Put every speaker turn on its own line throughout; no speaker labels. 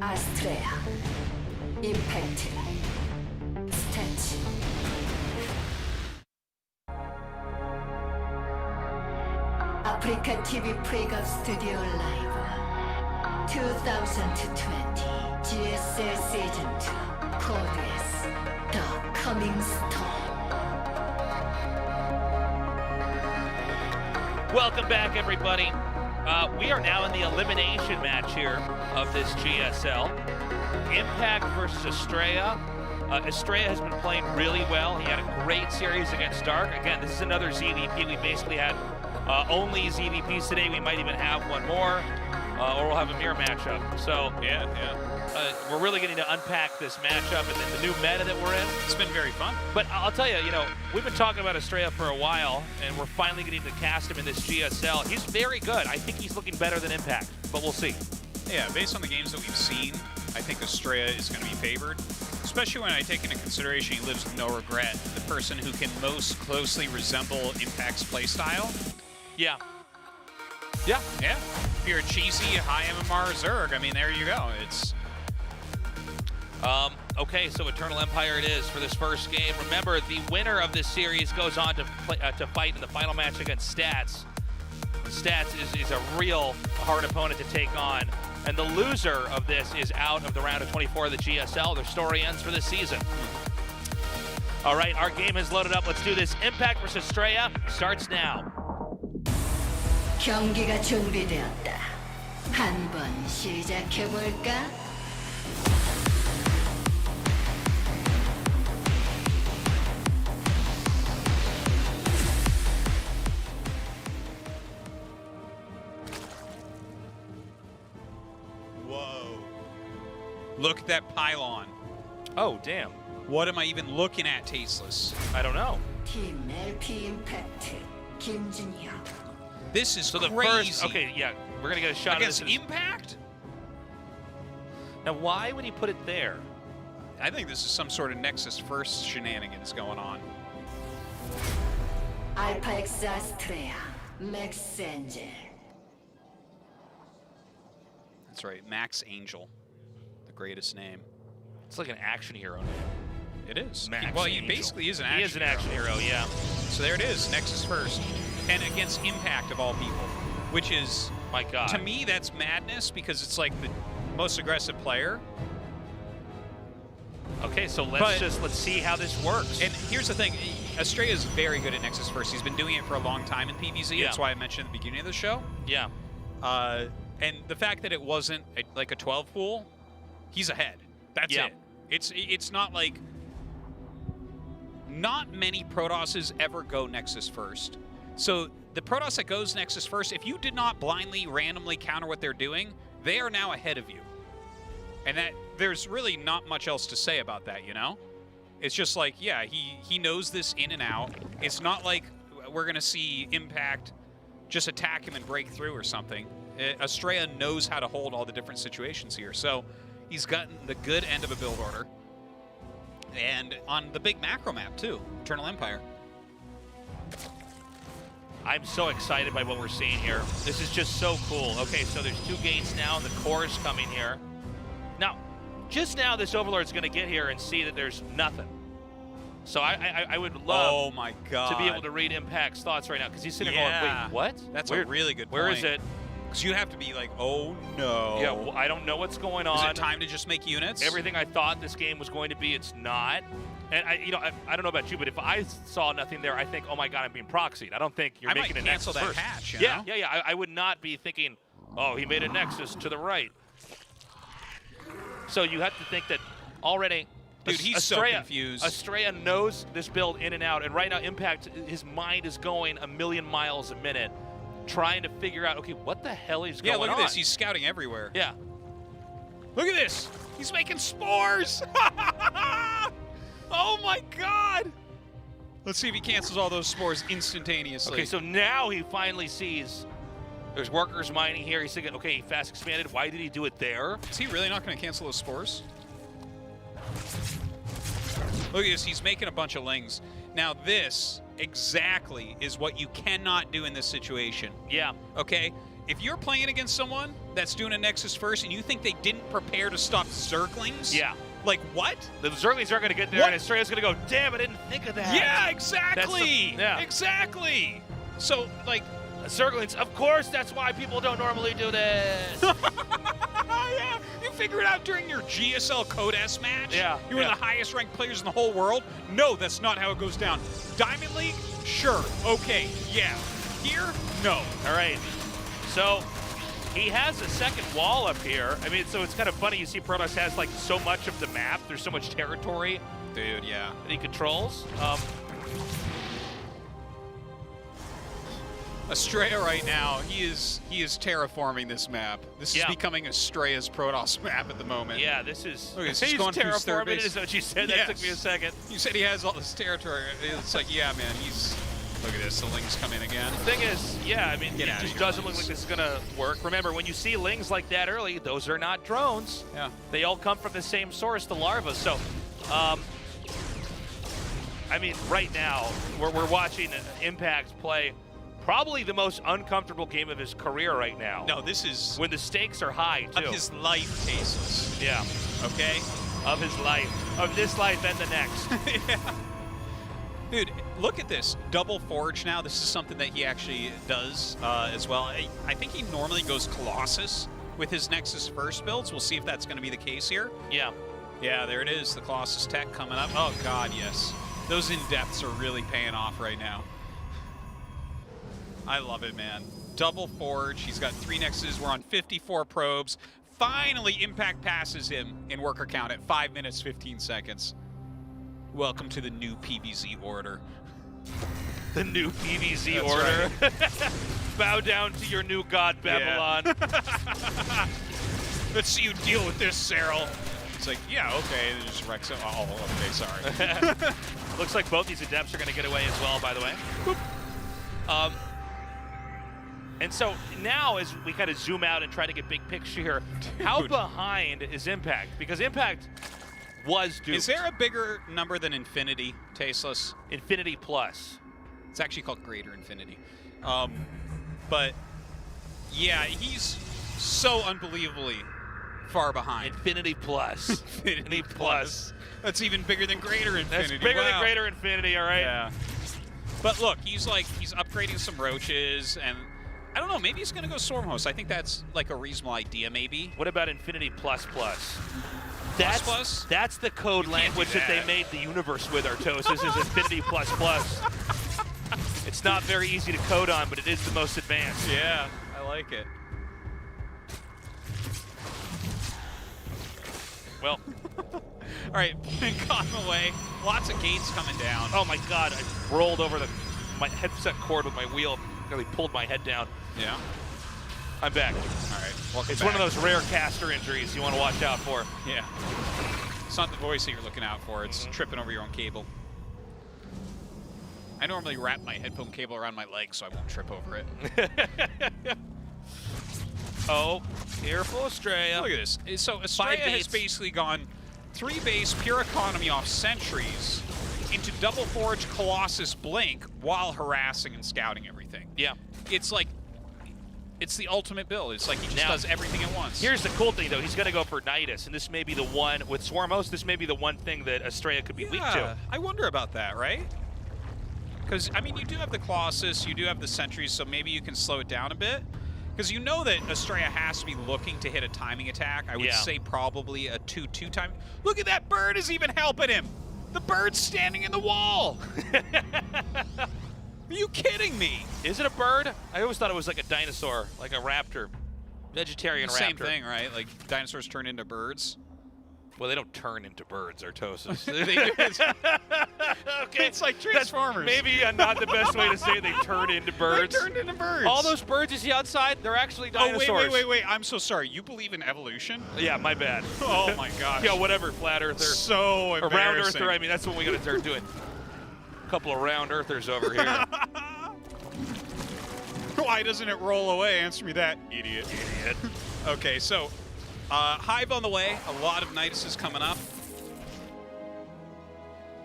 Astrea, Impact, Stitch. 아프리카 TV 프레이업 스튜디오 라이브 2020 GSL 시즌 2 코드 S The Coming Storm.
Welcome back, everybody. We are now in the elimination match here of this GSL. Impact versus Astrea. Astrea has been playing really well. He had a great series against Dark. Again, this is another ZVP. We basically had only ZVPs today. We might even have one more, or we'll have a mirror matchup. So we're really getting to unpack this matchup and then the new meta that we're in.
It's been very fun.
But I'll tell you, we've been talking about Astrea for a while, and we're finally getting to cast him in this GSL. He's very good. I think he's looking better than Impact, but we'll see.
Yeah, based on the games that we've seen, I think Astrea is going to be favored, especially when I take into consideration he lives with no regret, the person who can most closely resemble Impact's playstyle.
Yeah.
Yeah. If you're a cheesy, high MMR Zerg, I mean, there you go. It's...
Okay, so Eternal Empire it is for this first game. Remember, the winner of this series goes on to fight in the final match against Stats. Stats is a real hard opponent to take on. And the loser of this is out of the round of 24 of the GSL. Their story ends for this season. All right, our game is loaded up. Let's do this. Impact versus Astrea starts now.
경기가 준비되었다. 한번 시작해볼까?
Whoa. Look at that pylon.
Oh, damn.
What am I even looking at, Tasteless?
I don't know.
팀 LP 임팩트 김준혁.
This is
So the
crazy.
first, okay, yeah, we're gonna get a shot
Against
at this.
Impact?
Now, why would he put it there?
I think this is some sort of Nexus first shenanigans going on.
알파 X 아스트레아 맥스 엔젤.
That's right, Max Angel, the greatest name.
It's like an action hero name.
It is.
Max
Well, he
Angel.
basically is an action
He is an action hero, yeah.
So there it is, Nexus first. And against Impact of all people, which is,
My God.
to me, that's madness because it's like the most aggressive player.
Okay, so let's see how this works.
And here's the thing, Astrea is very good at Nexus first. He's been doing it for a long time in PvZ.
Yeah.
That's why I mentioned at the beginning of the show.
Yeah.
And the fact that it wasn't like a 12 pool, he's ahead. That's
Yeah.
it. It's not like, not many Protosses ever go Nexus first. So the Protoss that goes Nexus first, if you did not blindly, randomly counter what they're doing, they are now ahead of you. And that there's really not much else to say about that, It's just like, yeah, he knows this in and out. It's not like we're going to see Impact just attack him and break through or something. Astrea knows how to hold all the different situations here. So he's gotten the good end of a build order. And on the big macro map, too, Eternal Empire.
I'm so excited by what we're seeing here. This is just so cool. Okay, so there's 2 gates now. The core is coming here. Now, just now, this Overlord's going to get here and see that there's nothing. So I would love
Oh my God.
to be able to read Impact's thoughts right now because he's sitting there
Yeah.
going, wait, what?
That's a really good point.
Where is it?
Because you have to be like, oh no.
Yeah, well, I don't know what's going on.
Is it time to just make units?
Everything I thought this game was going to be, it's not. And I don't know about you, but if I saw nothing there, I think, oh my God, I'm being proxied. I don't think you're making a
cancel
Nexus
that
first.
hatch, you
Yeah,
know?
yeah. I would not be thinking, oh, he made a Nexus to the right. So you have to think that already.
Dude, he's so confused.
Astrea knows this build in and out, and right now, Impact, his mind is going 1,000,000 miles a minute, trying to figure out, okay, what the hell is going on?
Yeah, look at this. He's scouting everywhere.
Yeah.
Look at this. He's making spores. Oh my God. Let's see if he cancels all those spores instantaneously.
Okay, so now he finally sees there's workers mining here. He's thinking, okay, he fast expanded. Why did he do it there?
Is he really not going to cancel those spores? Look at this. He's making a bunch of lings. Now this exactly is what you cannot do in this situation.
Yeah.
Okay? if you're playing against someone that's doing a Nexus first and you think they didn't prepare to stop Zerglings,
Yeah.
like what?
The Zerglings aren't going to get there,
What?
and Astrea's going to go, damn, I didn't think of that.
Yeah, exactly.
yeah.
Exactly. So, like,
Zerglings, of course, that's why people don't normally do this.
yeah, you figure it out during your GSL Code S match.
Yeah,
You were
yeah.
the highest ranked players in the whole world. No, that's not how it goes down. Diamond League, sure, okay, yeah. Here, no.
All right. So he has a second wall up here. I mean, so it's kind of funny. You see Protoss has like so much of the map. There's so much territory
Dude, yeah.
that he controls.
Astrea right now, he is terraforming this map. This is
Yeah.
becoming Astrea's Protoss map at the moment.
Yeah, this is.
Look, he's
he's
going through his third
terraforming.
base.
Is what you said.
Yes.
That took me a second.
You said he has all this territory. It's like, yeah, man, he's... Look at this, the Lings come in again.
The thing is, yeah, I mean,
Get
it
out of
just
here,
doesn't look
Lings.
like this is going to work. Remember, when you see Lings like that early, those are not drones.
Yeah.
They all come from the same source, the larvae. So, I mean, right now, we're watching Impact play probably the most uncomfortable game of his career right now.
No, this is...
When the stakes are high, too.
Of his life, Cases.
Yeah.
Okay?
Of his life. Of this life and the next.
Yeah. Dude, look at this. Double Forge now. This is something that he actually does as well. I think he normally goes Colossus with his Nexus first builds. We'll see if that's going to be the case here.
Yeah.
Yeah, there it is. The Colossus tech coming up. Oh, God, yes. Those in-depths are really paying off right now. I love it, man. Double Forge. He's got 3 Nexuses. We're on 54 probes. Finally, Impact passes him in worker count at 5 minutes, 15 seconds. Welcome to the new PVZ order.
The new PVZ
That's
order. Right. Bow down to your new god, Babylon.
Yeah. Let's see you deal with this, Cyril. It's like, yeah, okay. And it just wrecks it. Oh, okay, sorry.
Looks like both these Adepts are going to get away as well, by the way. And so now, as we kind of zoom out and try to get big picture here, how behind is Impact? Because Impact was duped.
Is there a bigger number than Infinity, Tasteless?
Infinity Plus?
It's actually called Greater Infinity. But, yeah, he's so unbelievably far behind.
Infinity Plus.
Infinity Plus. That's even bigger than Greater Infinity.
That's bigger than
Wow.
Greater Infinity, all right?
Yeah. But look, he's upgrading some roaches, and I don't know, maybe he's going to go Stormhost. I think that's like a reasonable idea, maybe.
What about Infinity Plus Plus?
Plus?
That's the code
You can't
language
do
that they
that.
made the universe with, Artosis, is Infinity Plus Plus. It's not very easy to code on, but it is the most advanced.
Yeah, I like it.
Well,
all right, gone away. Lots of gates coming down.
oh my God, I rolled over my headset cord with my wheel, nearly pulled my head down.
Yeah.
I'm back.
All right. Welcome
It's
back.
one of those rare caster injuries you want to watch out for.
Yeah. It's not the voice that you're looking out for. It's tripping over your own cable. I normally wrap my headphone cable around my leg so I won't trip over it.
Oh, careful, Astrea.
Look at this. So Astrea has
baits.
basically gone 3 base pure economy off sentries into Double Forge Colossus Blink while harassing and scouting everything.
Yeah.
It's like, it's the ultimate build. It's like he just
Now,
does everything at once.
Here's the cool thing, though. He's going to go for Nidus, and this may be the one, with Swarmhost, this may be the one thing that Astrea could be weak to.
I wonder about that, right? Because, I mean, you do have the Colossus, you do have the sentries, so maybe you can slow it down a bit. Because you know that Astrea has to be looking to hit a timing attack. I would say probably a 2-2 time. Look at that bird is even helping him. The bird's standing in the wall. Are you kidding me?
Is it a bird? I always thought it was like a dinosaur, like a raptor. Vegetarian
Same
raptor.
thing, right? Like dinosaurs turn into birds.
Well, they don't turn into birds, Artosis.
Okay, it's like Transformers.
That's maybe not the best way to say they turn into birds.
They turned into birds.
All those birds you see outside, they're actually dinosaurs.
Oh, wait. I'm so sorry. You believe in evolution?
Yeah, my bad.
Oh, my gosh.
Yeah, whatever, flat earther.
So
Or
embarrassing.
round earther, I mean, that's what we got to start doing. A couple of round earthers over here.
Why doesn't it roll away? Answer me that, idiot.
Idiot.
Okay, so Hive on the way. A lot of Niduses coming up.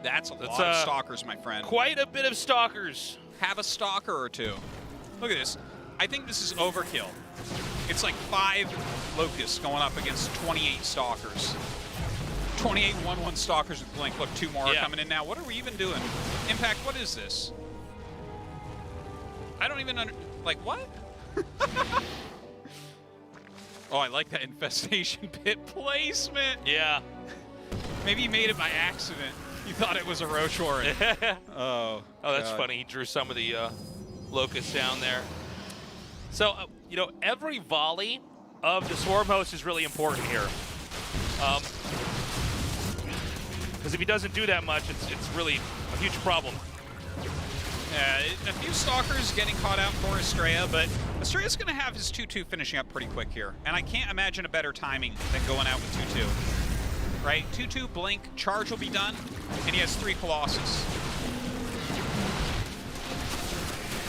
That's a lot of stalkers, my friend.
Quite a bit of stalkers.
Have a stalker or two. Look at this. I think this is overkill. It's like 5 Locusts going up against 28 Stalkers. 28 1/1 Stalkers with Blink. Look, 2 more are coming in now. What are we even doing? Impact, what is this? I don't even like, what? Oh, I like that infestation pit placement.
Yeah.
Maybe he made it by accident. He thought it was a Rochoran. Oh,
that's
God.
funny. He drew some of the locusts down there. So, you know, every volley of the Swarm Host is really important here. Because if he doesn't do that much, it's really a huge problem.
Yeah, a few Stalkers getting caught out for Astrea, but Astrea's going to have his 2-2 finishing up pretty quick here. And I can't imagine a better timing than going out with 2-2. Right? 2-2, blink, charge will be done, and he has 3 Colossus.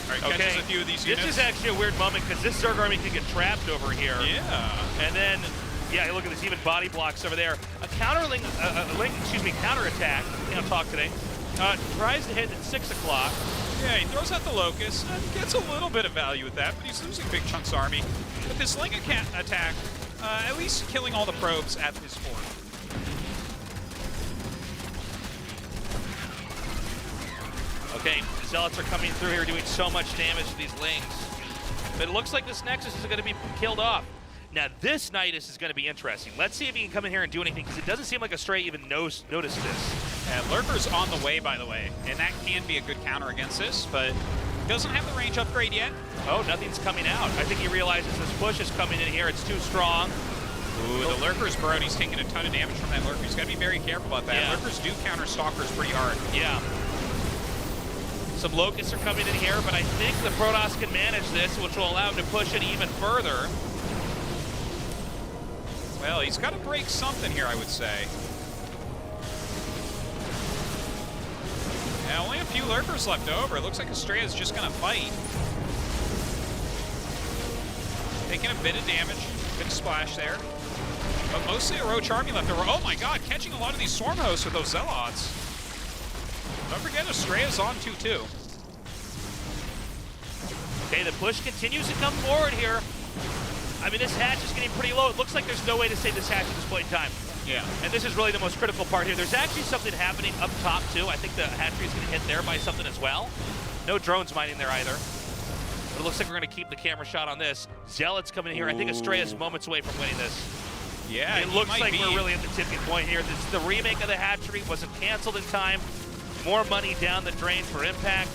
All right, catches a few of these units.
This is actually a weird moment because this Zerg army can get trapped over here.
Yeah.
And then, yeah, look at this, even body blocks over there. A counterattack, can't talk today, tries to hit at 6 o'clock.
Yeah, he throws out the Locust and gets a little bit of value with that, but he's losing big chunks of army. With this Link attack, at least killing all the probes at his fort.
Okay, the Zealots are coming through here doing so much damage to these Lings. But it looks like this Nexus is going to be killed off. Now this Nidus is going to be interesting. Let's see if he can come in here and do anything, because it doesn't seem like Astrea even noticed this.
And Lurker's on the way, by the way, and that can be a good counter against this, but doesn't have the range upgrade yet.
Oh, nothing's coming out. I think he realizes this push is coming in here. It's too strong.
Ooh, the Lurker's burrowed. He's taking a ton of damage from that Lurker. He's got to be very careful about that.
Yeah.
Lurkers do counter Stalkers pretty hard.
Yeah. Some Locusts are coming in here, but I think the Protoss can manage this, which will allow him to push it even further.
Well, he's got to break something here, I would say. Yeah, only a few Lurkers left over. It looks like Astrea's just going to fight. Taking a bit of damage. Big splash there. But mostly a Roach army left over. Oh my god, catching a lot of these Swarm Hosts with those Zealots. Don't forget, Astrea's on 2-2.
Okay, the push continues to come forward here. I mean, this hatch is getting pretty low. It looks like there's no way to save this hatch at this point in time.
Yeah.
And this is really the most critical part here. There's actually something happening up top, too. I think the hatchery is going to hit there by something as well. No drones mining there either. But it looks like we're going to keep the camera shot on this. Zealots coming in here. I think Astrea's moments away from winning this.
Yeah,
it looks like we're really at the tipping point here. The remake of the hatchery wasn't canceled in time. More money down the drain for Impact.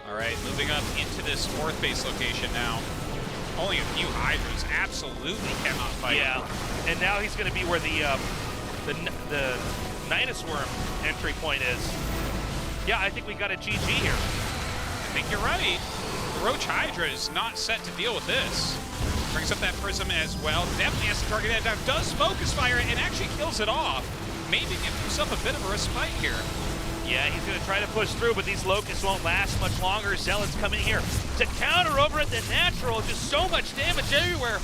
All right, moving up into this 4th base location now. Only a few Hydras. Absolutely cannot fight.
Yeah, and now he's going to be where the Nidus Worm entry point is. Yeah, I think we got a GG here.
I think you're right. The Roach Hydra is not set to deal with this. Brings up that Prism as well. Definitely has to target that down. Does Focus Fire and actually kills it off. Maybe give himself a bit of a respite here.
Yeah, he's going to try to push through, but these Locusts won't last much longer. Zealots coming here to counter over at the Natural. Just so much damage everywhere.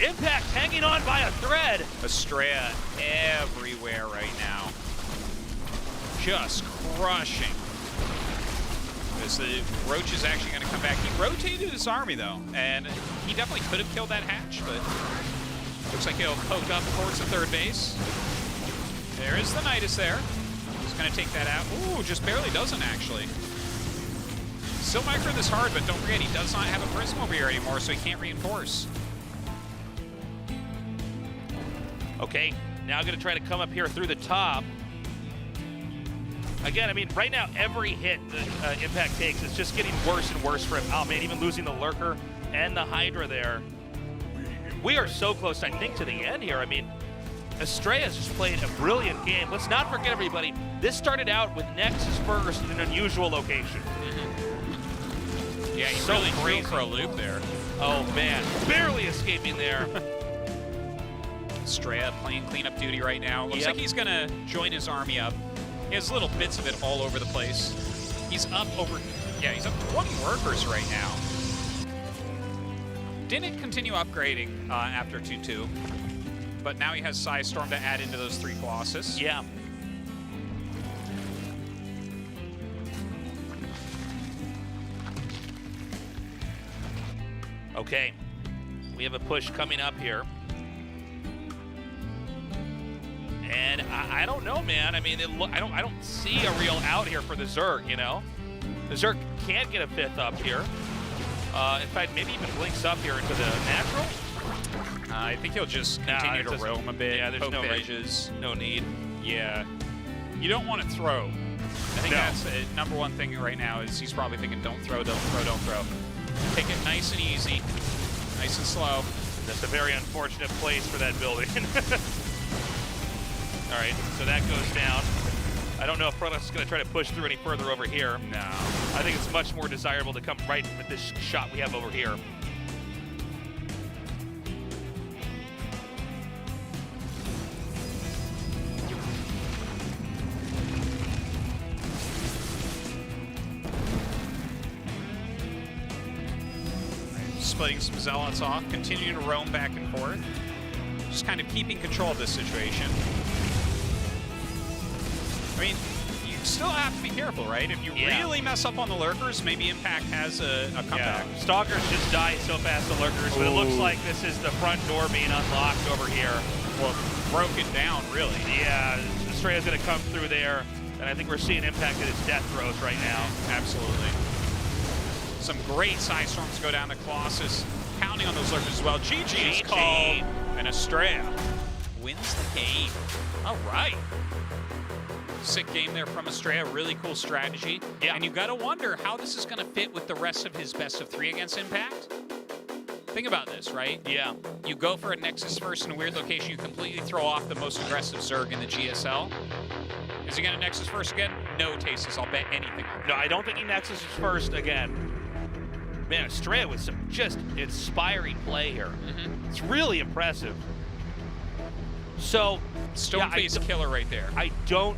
Impact hanging on by a thread.
Astrea everywhere right now. Just crushing. Because the Roach is actually going to come back. He rotated his army, though, and he definitely could have killed that hatch, but looks like he'll poke up towards the 3rd base. There is the Nidus there. He's going to take that out. Ooh, just barely doesn't, actually. Still micro this hard, but don't forget, he does not have a Prism over here anymore, so he can't reinforce.
Okay, now going to try to come up here through the top. Again, I mean, right now, every hit that Impact takes is just getting worse and worse for him. Oh, man, even losing the Lurker and the Hydra there. We are so close, I think, to the end here. I mean, Astrea's just played a brilliant game. Let's not forget, everybody, this started out with Nexus first in an unusual location.
Yeah, he
So
really
crazy.
threw for a loop there.
Oh, man, barely escaping there.
Astrea playing cleanup duty right now. Looks like he's going to join his army up. He has little bits of it all over the place. He's up over, yeah, he's up 20 workers right now. Didn't continue upgrading after 2-2, but now he has Psystorm to add into those 3 Colossus.
Yeah. Okay, we have a push coming up here. And I don't know, man. I mean, I don't see a real out here for the Zerg, you know? The Zerg can get a 5th up here. In fact, maybe even blinks up here into the natural.
I think he'll just continue to roam a bit,
yeah, there's
poke
no
edges.
No need.
Yeah. You don't want to throw. I think that's the number one thing right now is he's probably thinking, don't throw, don't throw, don't throw. Take it nice and easy, nice and slow.
That's a very unfortunate place for that building. All right, so that goes down. I don't know if Protoss is going to try to push through any further over here.
No.
I think it's much more desirable to come right with this shot we have over here.
Splitting some zealots off, continuing to roam back and forth. Just kind of keeping control of this situation. I mean, you still have to be careful, right? If you really mess up on the lurkers, maybe Impact has a comeback.
Yeah. Stalkers just die so fast, the lurkers, but it looks like this is the front door being unlocked over here.
Well, broken down, really.
Yeah, Astrea's going to come through there, and I think we're seeing Impact at his death throes right now.
Absolutely. Some great side storms go down to Colossus, counting on those lurkers as well. GG is called, and Astrea wins the game. All right. Sick game there from Astrea, really cool strategy.
Yeah.
And you got to wonder how this is going to fit with the rest of his best of 3 against Impact. Think about this, right?
Yeah.
You go for a Nexus first in a weird location, you completely throw off the most aggressive Zerg in the GSL. Is he going to Nexus first again? No, Tasis, I'll bet anything on that.
No, I don't think he Nexus is first again. Man, Astrea with some just inspiring play here. It's really impressive. So,
Stoneface killer right there.
I don't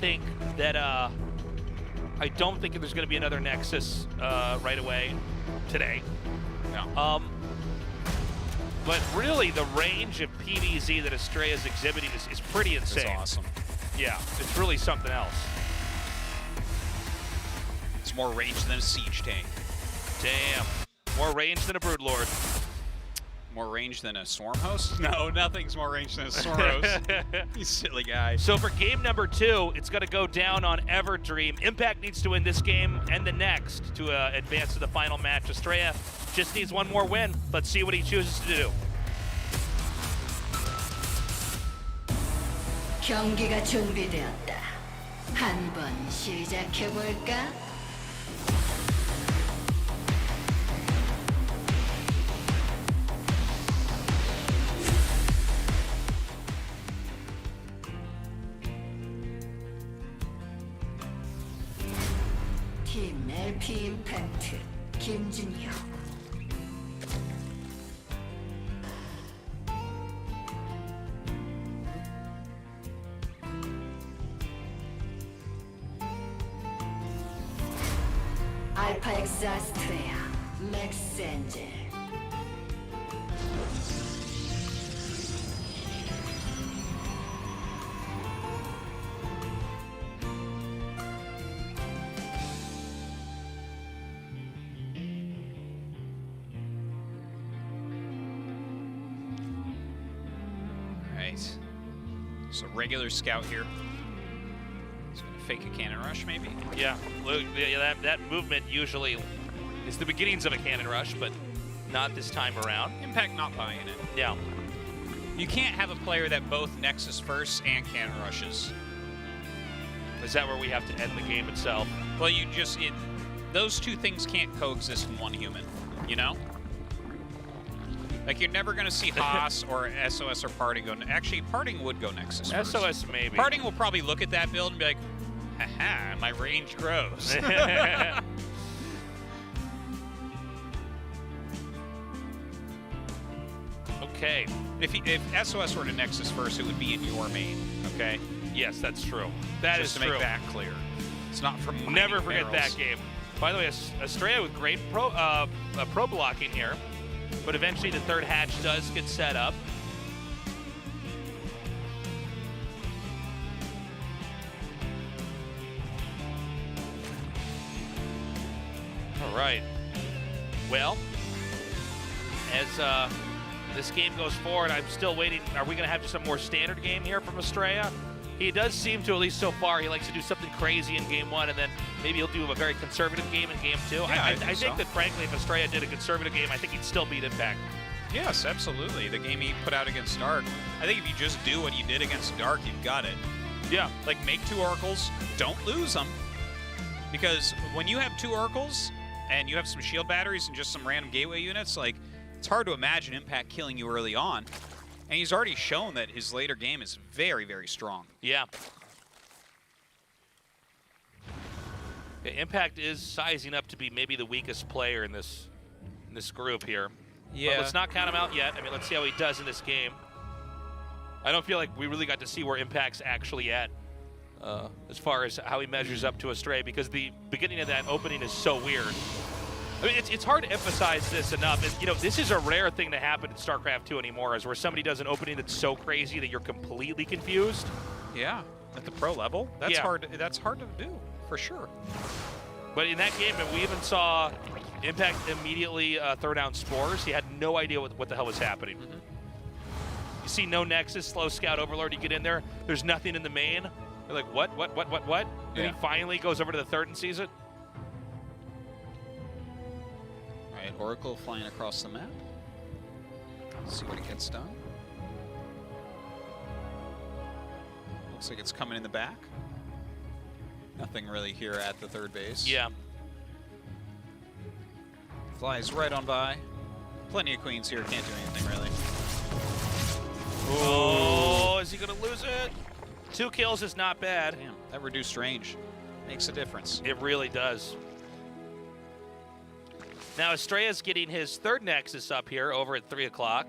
think that there's going to be another Nexus right away today.
No.
But really, the range of PvZ that Astrea is exhibiting is pretty insane.
It's awesome.
Yeah, it's really something else.
It's more range than a siege tank.
Damn. More range than a Broodlord.
More range than a Swarm host? No, nothing's more range than a Swarm host. You silly guy.
So for game number 2, it's going to go down on Everdream. Impact needs to win this game and the next to advance to the final match. Astrea just needs one more win. Let's see what he chooses to do.
경기가 준비되었다. 한번 시작해 볼까? 팀 LP 임팩트 김진혁. 알파 엑스 아스트레아 맥스 엔젤.
Right. So regular scout here. He's gonna fake a cannon rush, maybe?
Yeah, that movement usually is the beginnings of a cannon rush, but not this time around.
Impact not buying it.
Yeah.
You can't have a player that both Nexus first and cannon rushes.
Is that where we have to end the game itself?
Well, you just, those two things can't coexist in one human, you know? Like, you're never going to see Haas or SOS or Parting go. Actually, Parting would go Nexus first.
SOS maybe.
Parting will probably look at that build and be like, haha, my range grows.
Okay.
If SOS were to Nexus first, it would be in your main, okay?
Yes, that's true. That is
Just to
true.
make that clear. It's not from mining
Never forget
barrels.
that game. By the way, Astrea with great pro blocking here, but eventually the third hatch does get set up. All right. Well, as this game goes forward. I'm still waiting. Are we going to have just a more standard game here from Astrea? He does seem to, at least so far, he likes to do something crazy in game 1, and then maybe he'll do a very conservative game in game 2.
Yeah,
I think that, frankly, if Astrea did a conservative game, I think he'd still beat Impact.
Yes, absolutely. The game he put out against Dark, I think if you just do what you did against Dark, you've got it.
Yeah.
Like, make 2 Oracles, don't lose them. Because when you have 2 Oracles, and you have some shield batteries and just some random gateway units, like, it's hard to imagine Impact killing you early on. And he's already shown that his later game is very, very strong.
Yeah. Impact is sizing up to be maybe the weakest player in this group here.
Yeah.
But let's not count him out yet. I mean, let's see how he does in this game. I don't feel like we really got to see where Impact's actually at as far as how he measures up to Astrea, because the beginning of that opening is so weird. I mean, it's hard to emphasize this enough. You know, this is a rare thing to happen in StarCraft 2 anymore, is where somebody does an opening that's so crazy that you're completely confused.
Yeah, at the pro level, that's
Yeah.
hard. That's hard to do, for sure.
But in that game, we even saw Impact immediately throw down spores. He had no idea what the hell was happening. You see no Nexus, slow scout overlord, you get in there, there's nothing in the main. You're like, what?
Yeah.
And he finally goes over to the third and sees it.
All right, Oracle flying across the map. Let's see what it gets done. Looks like it's coming in the back. Nothing really here at the third base.
Yeah.
Flies right on by. Plenty of queens here, can't do anything really.
Oh, is he going to lose it? 2 kills is not bad.
Damn, that reduced range makes a difference.
It really does. Now, Astrea's getting his 3rd Nexus up here over at 3 o'clock.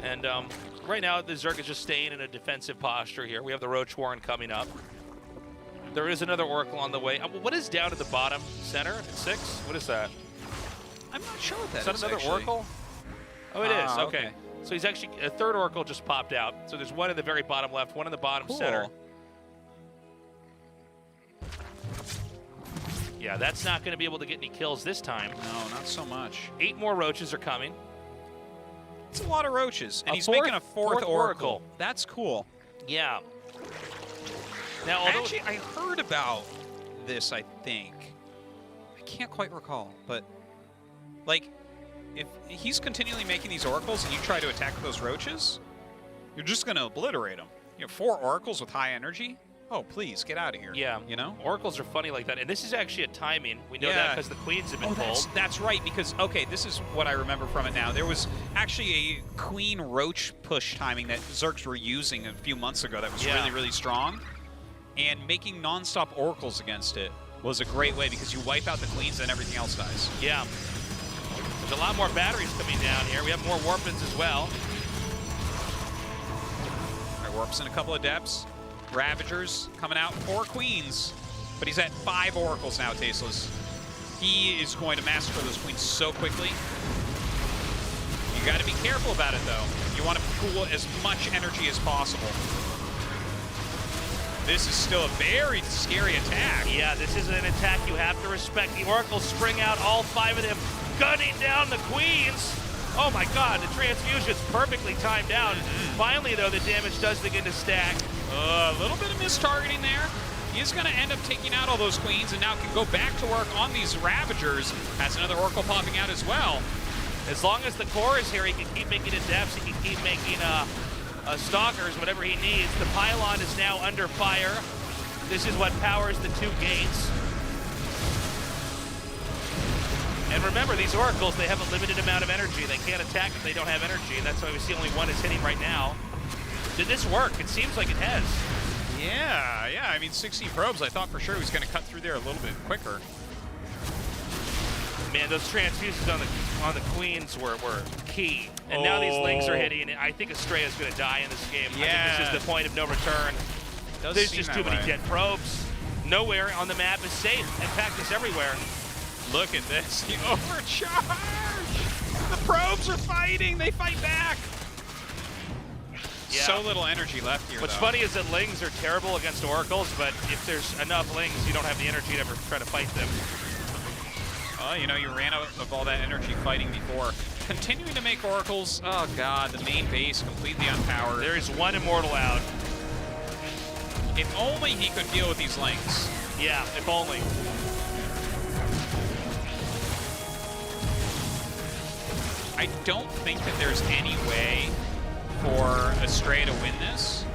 And right now, the Zerg is just staying in a defensive posture here. We have the Roach Warren coming up. There is another Oracle on the way. What is down at the bottom center at 6? What is that?
I'm not sure what that
Is that another
actually.
Oracle? Oh, it is.
Ah,
Okay.
okay.
So he's actually, a 3rd Oracle just popped out. So there's one in the very bottom left, one in the bottom center. Yeah, that's not going to be able to get any kills this time.
No, not so much.
8 more Roaches are coming.
It's a lot of roaches, and
A
he's
fourth-
making a fourth Oracle. That's cool.
Yeah. Now, although
Actually, I heard about this, I think. I can't quite recall, but, like, if he's continually making these Oracles and you try to attack those roaches, you're just going to obliterate them. You know, 4 Oracles with high energy? Oh, please, get out of here.
yeah,
You know?
Oracles are funny like that, and this is actually a timing. We know that
Yeah.
because the queens have been
Oh,
pulled.
that's right, because, okay, this is what I remember from it now. There was actually a Queen Roach push timing that Zergs were using a few months ago that was
Yeah.
really, really strong. And making non-stop Oracles against it was a great way, because you wipe out the Queens and everything else dies.
Yeah. There's a lot more batteries coming down here. We have more Warpins as well.
All right, Warps in a couple of depths. Ravagers coming out, 4 Queens. But he's at 5 Oracles now, Tasteless. He is going to massacre those Queens so quickly. You got to be careful about it, though. You want to pool as much energy as possible. This is still a very scary attack.
Yeah, this is an attack you have to respect. The Oracles spring out, all 5 of them gunning down the queens. Oh my god, the transfusion's perfectly timed out. Finally, though, the damage does begin to stack.
A little bit of mistargeting there. He is going to end up taking out all those queens and now can go back to work on these Ravagers. Has another Oracle popping out as well.
As long as the core is here, he can keep making it depths. He can keep making stalkers, whatever he needs. The pylon is now under fire. This is what powers the 2 gates. And remember, these Oracles, they have a limited amount of energy. They can't attack if they don't have energy, and that's why we see only one is hitting right now. Did this work? It seems like it has.
Yeah. I mean, 16 probes. I thought for sure he was going to cut through there a little bit quicker.
Man, those transfusions on the queens were key. And now these lings are hitting, and I think Astrea is going to die in this game. I think this is the point of no return. There's just too many dead probes. Nowhere on the map is safe. Impact is everywhere.
Look at this. The overcharge! The probes are fighting. They fight back.
Yeah.
So little energy left here,
What's
though.
funny is that lings are terrible against Oracles, but if there's enough lings, you don't have the energy to ever try to fight them.
Oh, you know, you ran out of all that energy fighting before. Continuing to make oracles. Oh god, the main base completely unpowered.
There is one immortal out.
If only he could deal with these links.
Yeah, if only.
I don't think that there's any way for Astrea to win this.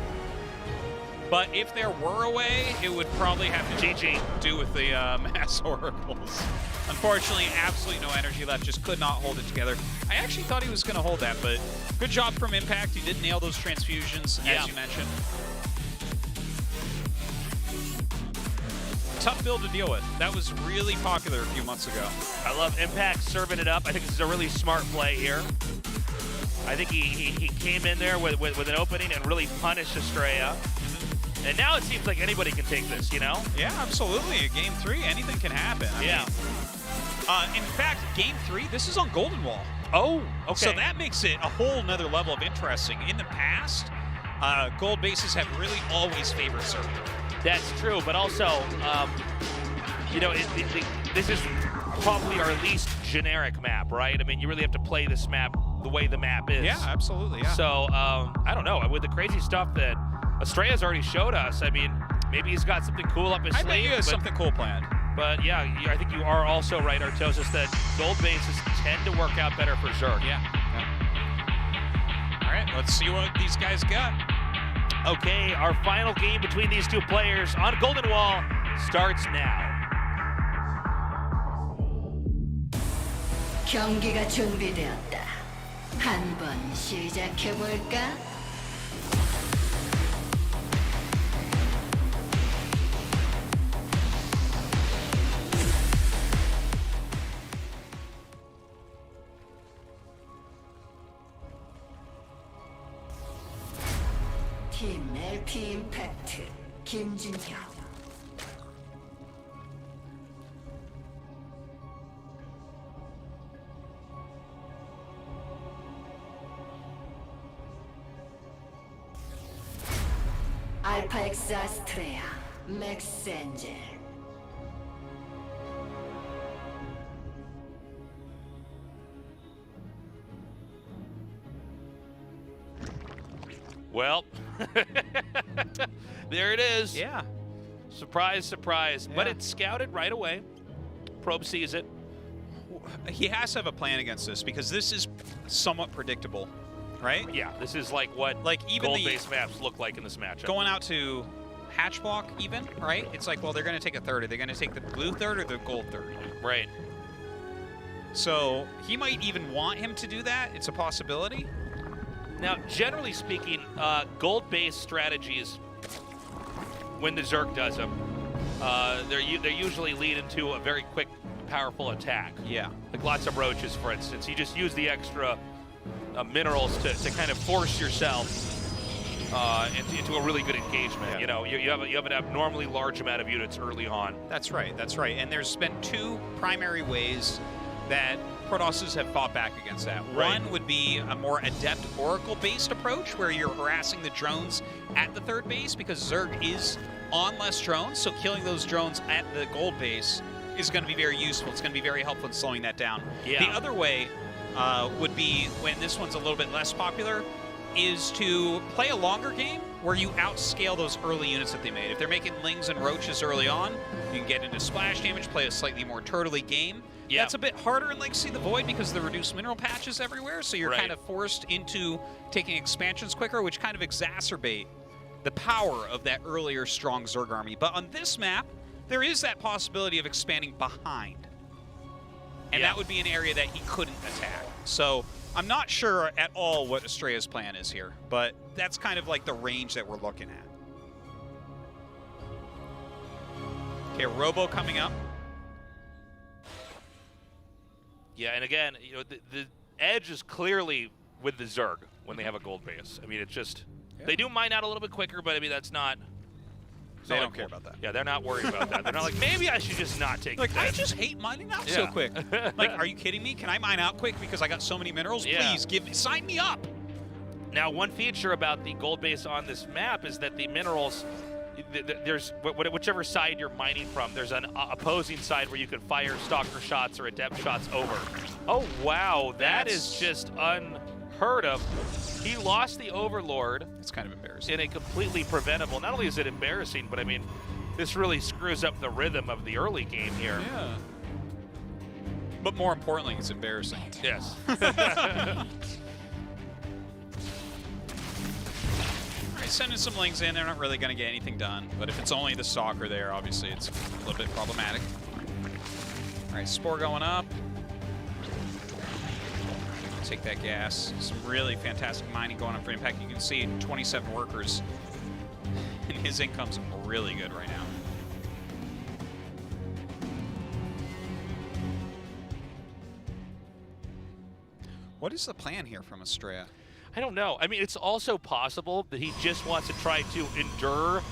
But if there were a way, it would probably have to do with the mass oracles. Unfortunately, absolutely no energy left, just could not hold it together. I actually thought he was going to hold that, but good job from Impact. He did nail those transfusions, as you mentioned. Tough build to deal with. That was really popular a few months ago.
I love Impact serving it up. I think this is a really smart play here. I think he came in there with an opening and really punished Astrea. And now it seems like anybody can take this, you know?
Yeah, absolutely. Game 3, anything can happen. I mean, in fact, Game 3, this is on Golden Wall.
Oh, okay.
So that makes it a whole nother level of interesting. In the past, gold bases have really always favored Zerg.
That's true, but also, you know, this is probably our least generic map, right? I mean, you really have to play this map the way the map is.
Yeah, absolutely, yeah.
So, I don't know. With the crazy stuff that Astrea's already showed us, I mean, maybe he's got something cool up his sleeve.
I bet he has something cool planned.
But yeah, I think you are also right, Artosis, that gold bases tend to work out better for Zerg.
Yeah. All right, let's see what these guys got.
Okay, our final game between these two players on Golden Wall starts now.
경기가 준비되었다. 한번 시작해 볼까? 팀 LP 임팩트 김진혁. 알파 엑스 아스트레아 맥스 엔젤.
Well, there it is.
Yeah.
Surprise, surprise.
Yeah.
But it's scouted right away. Probe sees it.
He has to have a plan against this because this is somewhat predictable, right?
Yeah, this is like what
even
gold-based maps look like in this matchup.
Going out to hatch block even, right? It's like, well, they're going to take a third. Are they going to take the blue third or the gold third?
Right.
So he might even want him to do that. It's a possibility.
Now, generally speaking, gold-based strategies, when the Zerg does them, they usually lead into a very quick, powerful attack.
Yeah.
Like lots of roaches, for instance. You just use the extra minerals to kind of force yourself into a really good engagement.
Yeah.
You know, you have an abnormally large amount of units early on.
That's right. That's right. And there's been two primary ways that Protosses have fought back against that.
Right.
One would be a more adept Oracle-based approach where you're harassing the drones at the third base because Zerg is on less drones, so killing those drones at the gold base is going to be very useful. It's going to be very helpful in slowing that down.
Yeah.
The other way would be, when this one's a little bit less popular, is to play a longer game where you outscale those early units that they made. If they're making Lings and Roaches early on, you can get into splash damage, play a slightly more turtley game.
Yeah.
That's a bit harder in Legacy of the Void because of the reduced mineral patches everywhere, so you're kind of forced into taking expansions quicker, which kind of exacerbate the power of that earlier strong Zerg army. But on this map, there is that possibility of expanding behind. And that would be an area that he couldn't attack. So I'm not sure at all what Astrea's plan is here, but that's kind of like the range that we're looking at. Okay, Robo coming up.
Yeah, and again, you know, the edge is clearly with the Zerg when they have a gold base. I mean, it's just, they do mine out a little bit quicker, but I mean, that's not...
They don't care about that.
Yeah, they're not worried about that. They're not like, maybe I should just not take
Like, I just hate mining out so quick. Like, are you kidding me? Can I mine out quick because I got so many minerals?
Yeah.
Please, sign me up.
Now, one feature about the gold base on this map is that the minerals, there's whichever side you're mining from, there's an opposing side where you can fire stalker shots or adept shots over. Oh wow, that is just unheard of. He lost the Overlord.
It's kind of embarrassing.
In a completely preventable. Not only is it embarrassing, but I mean, this really screws up the rhythm of the early game here.
Yeah. But more importantly, it's embarrassing.
Yes.
Alright, sending some lings in. They're not really going to get anything done. But if it's only the stalker there, obviously it's a little bit problematic. Alright, Spore going up. Take that gas. Some really fantastic mining going on for Impact. You can see 27 workers. And his income's really good right now. What is the plan here from Astrea?
I don't know. I mean, it's also possible that he just wants to try to endure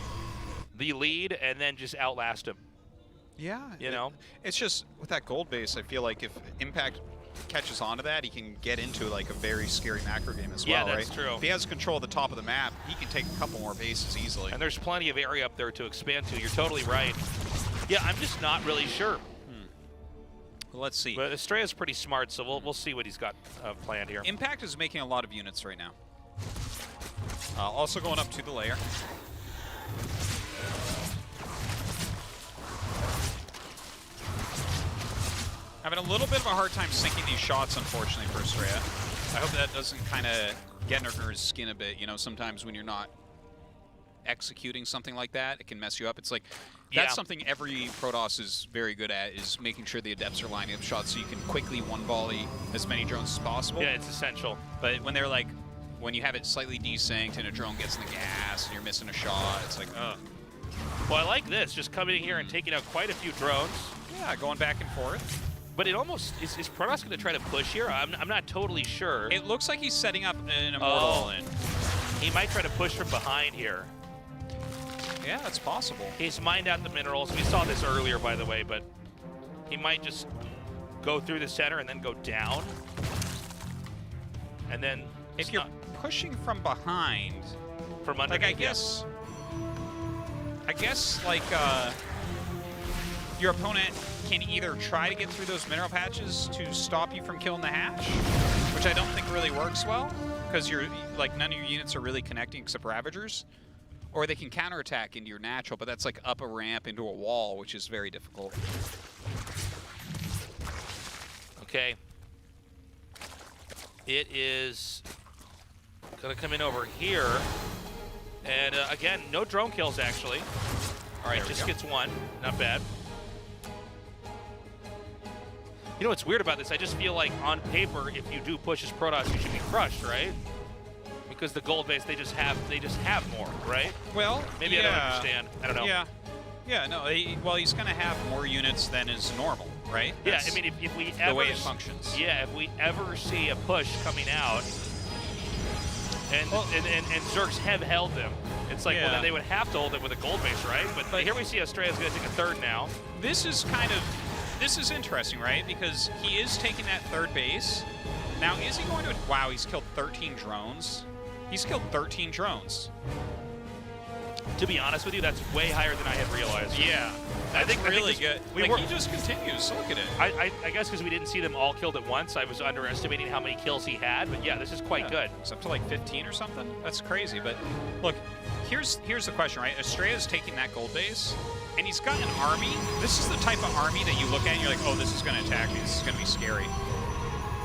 the lead and then just outlast him.
Yeah.
You know?
It's just, with that gold base, I feel like if Impact catches onto that, he can get into like a very scary macro game as well,
Yeah, that's
right?
true.
If he has control of the top of the map, he can take a couple more bases easily.
And there's plenty of area up there to expand to. You're totally right. Yeah, I'm just not really sure.
Well, let's see.
But Astrea's pretty smart, so we'll see what he's got planned here.
Impact is making a lot of units right now. Also going up to the layer. Having a little bit of a hard time sinking these shots, unfortunately, for Astrea. I hope that doesn't kind of get under his skin a bit. You know, sometimes when you're not executing something like that, it can mess you up. It's like, that's something every Protoss is very good at, is making sure the Adepts are lining up shots so you can quickly one-volley as many drones as possible.
Yeah, it's essential.
But when they're like, when you have it slightly desynced and a drone gets in the gas and you're missing a shot, it's like, ugh.
Well, I like this, just coming in here and taking out quite a few drones.
Yeah, going back and forth.
But it almost, is Protoss going to try to push here? I'm not totally sure.
It looks like he's setting up an Immortal in.
He might try to push from behind here.
Yeah, that's possible.
He's mined out the minerals. We saw this earlier, by the way, but he might just go through the center and then go down. And then
if you're pushing from behind,
from underneath,
like I guess like your opponent can either try to get through those mineral patches to stop you from killing the hatch, which I don't think really works well because you're like none of your units are really connecting except Ravagers. Or they can counterattack into your natural, but that's like up a ramp into a wall, which is very difficult.
Okay. It is going to come in over here. And again, no drone kills, actually. All right, just gets one. Not bad. You know what's weird about this? I just feel like on paper, if you do push as Protoss, you should be crushed, right? Because the gold base, they just have more, right?
Well,
maybe I don't understand. I don't know.
Yeah, yeah, no. Well, he's going to have more units than is normal, right?
Yeah, I mean, if we ever
the way it functions.
Yeah, if we ever see a push coming out, and Zergs have held them, it's like, well, then they would have to hold it with a gold base, right? But here we see Astrea's going to take a third now.
This is interesting, right? Because he is taking that third base. Now, is he going to? Wow, he's killed 13 drones. He's killed 13 drones.
To be honest with you, that's way higher than I had realized.
Yeah, I think really good. He just continues. Look at it.
I guess because we didn't see them all killed at once, I was underestimating how many kills he had. But yeah, this is quite good.
It's up to like 15 or something. That's crazy. But look, here's the question, right? Astrea's taking that gold base, and he's got an army. This is the type of army that you look at and you're like, oh, this is going to attack me. This is going to be scary.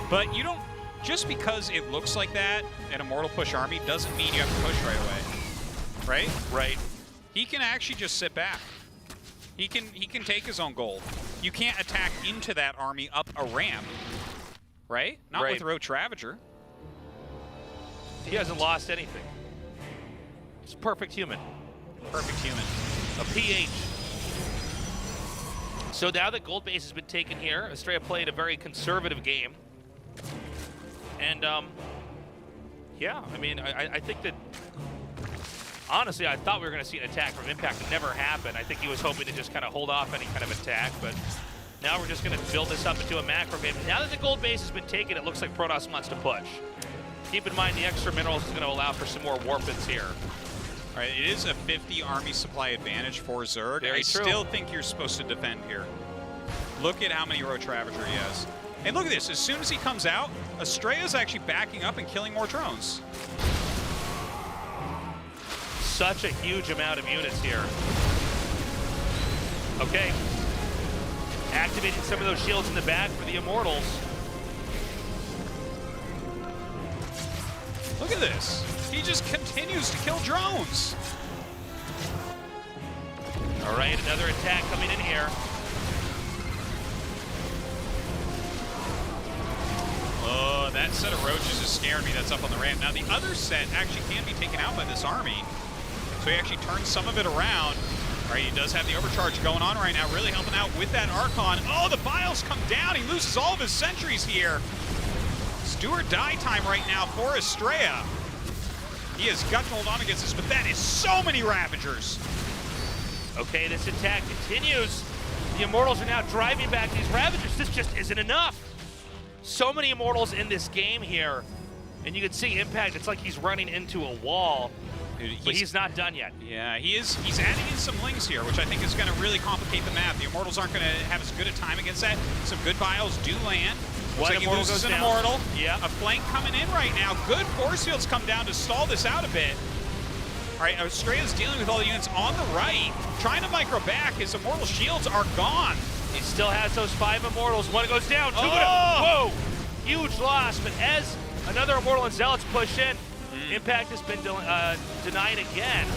But you don't. Just because it looks like that, an Immortal push army, doesn't mean you have to push right away. Right?
Right.
He can actually just sit back. He can take his own gold. You can't attack into that army up a ramp. Right? Not with Roach Ravager.
He hasn't lost anything. He's a perfect human.
Perfect human.
A PH. So now that gold base has been taken here, Astrea played a very conservative game. And, yeah, I mean, I think that, honestly, I thought we were going to see an attack from Impact. It never happened. I think he was hoping to just kind of hold off any kind of attack, but now we're just going to build this up into a macro game. Now that the gold base has been taken, it looks like Protoss wants to push. Keep in mind the extra minerals is going to allow for some more warp-ins here.
All Right, it is a 50 army supply advantage for Zerg.
Very
I
true.
still think you're supposed to defend here. Look at how many Roach Ravager he has. And look at this, as soon as he comes out, Astrea's actually backing up and killing more drones.
Such a huge amount of units here. Okay. Activating some of those shields in the back for the Immortals.
Look at this. He just continues to kill drones.
All right, another attack coming in here.
Oh, that set of roaches is scaring me that's up on the ramp. Now, the other set actually can be taken out by this army. So he actually turns some of it around. All right, he does have the overcharge going on right now, really helping out with that Archon. Oh, the Biles come down. He loses all of his sentries here. It's do or die time right now for Astrea. He has got to hold on against this, but that is so many Ravagers.
Okay, this attack continues. The Immortals are now driving back these Ravagers. This just isn't enough. So many Immortals in this game here. And you can see Impact, it's like he's running into a wall.
Dude,
But he's not done yet.
Yeah, he is. He's adding in some lings here, which I think is going to really complicate the map. The Immortals aren't going to have as good a time against that. Some good Biles do land.
One
Looks like he
Immortal
loses
goes
an
down.
Immortal.
Yeah.
A flank coming in right now. Good force fields come down to stall this out a bit. All right, Astrea's dealing with all the units on the right, trying to micro back. His Immortal shields are gone.
He still has those 5 Immortals. One goes down, 2 go
Oh!
down. Whoa! Huge loss, but as another Immortal and Zealots push in, Impact has been denied again.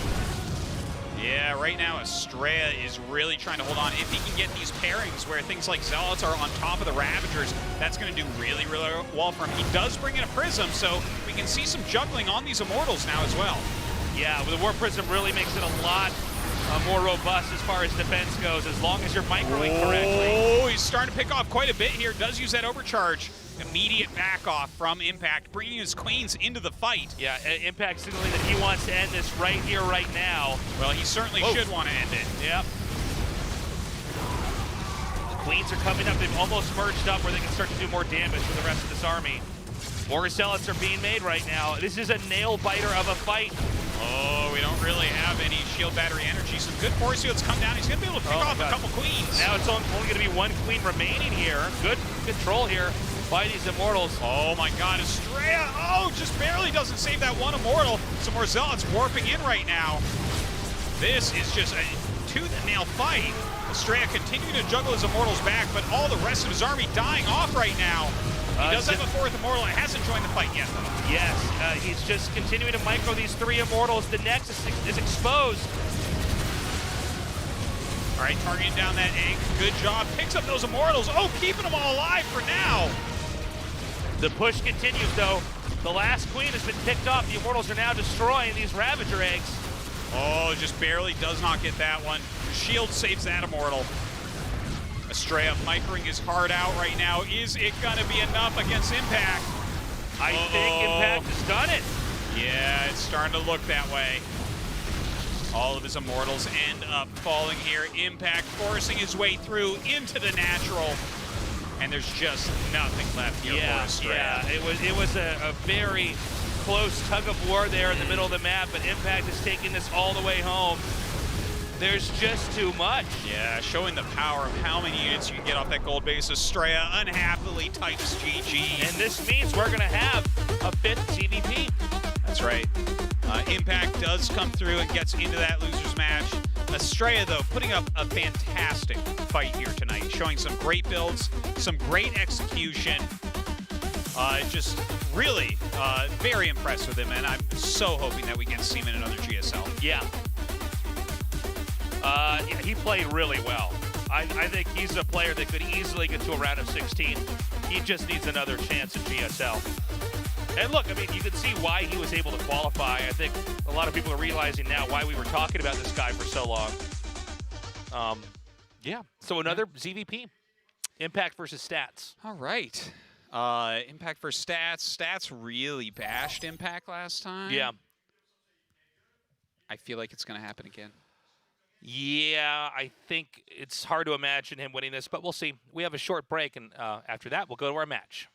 Yeah, right now Astrea is really trying to hold on. If he can get these pairings where things like Zealots are on top of the Ravagers, that's going to do really, really well for him. He does bring in a Prism, so we can see some juggling on these Immortals now as well.
Yeah, the War Prism really makes it a lot more robust as far as defense goes, as long as you're microing correctly.
Oh, he's starting to pick off quite a bit here. Does use that overcharge. Immediate back off from Impact, bringing his Queens into the fight.
Yeah, Impact signaling that he wants to end this right here, right now.
Well, he certainly should want to end it.
Yep. The Queens are coming up. They've almost merged up where they can start to do more damage for the rest of this army. More Zealots are being made right now. This is a nail-biter of a fight.
Oh, we don't really have any shield battery energy. Some good force fields come down. He's going to be able to pick off a couple Queens.
Now it's only going to be 1 Queen remaining here. Good control here by these Immortals.
Oh my god, Astrea, oh, just barely doesn't save that one Immortal. Some more Zealots warping in right now. This is just a tooth-and-nail fight. Astrea continuing to juggle his Immortals back, but all the rest of his army dying off right now. He does have a 4th Immortal. It hasn't joined the fight yet, though.
Yes, he's just continuing to micro these 3 Immortals. The Nexus is exposed.
All right, targeting down that egg. Good job. Picks up those Immortals. Oh, keeping them all alive for now.
The push continues, though. The last Queen has been picked off. The Immortals are now destroying these Ravager eggs.
Oh, just barely does not get that one. Shield saves that Immortal. Astrea microing his heart out right now. Is it going to be enough against Impact?
I think Impact has done it.
Yeah, it's starting to look that way. All of his Immortals end up falling here. Impact forcing his way through into the natural. And there's just nothing left here for Astrea.
Yeah, it was a very close tug of war there in the middle of the map, but Impact is taking this all the way home. There's just too much.
Yeah, showing the power of how many units you can get off that gold base. Astrea unhappily types GG.
And this means we're going to have a 5th CVP.
That's right. Impact does come through and gets into that loser's match. Astrea, though, putting up a fantastic fight here tonight, showing some great builds, some great execution. Just really very impressed with him, and I'm so hoping that we get to see him in another GSL.
Yeah. Yeah, he played really well. I think he's a player that could easily get to a round of 16. He just needs another chance at GSL. And look, I mean, you can see why he was able to qualify. I think a lot of people are realizing now why we were talking about this guy for so long. Yeah, so another ZVP. Impact versus Stats.
All right. Impact versus Stats. Stats really bashed Impact last time.
Yeah.
I feel like it's going to happen again.
Yeah, I think it's hard to imagine him winning this, but we'll see. We have a short break, and after that, we'll go to our match.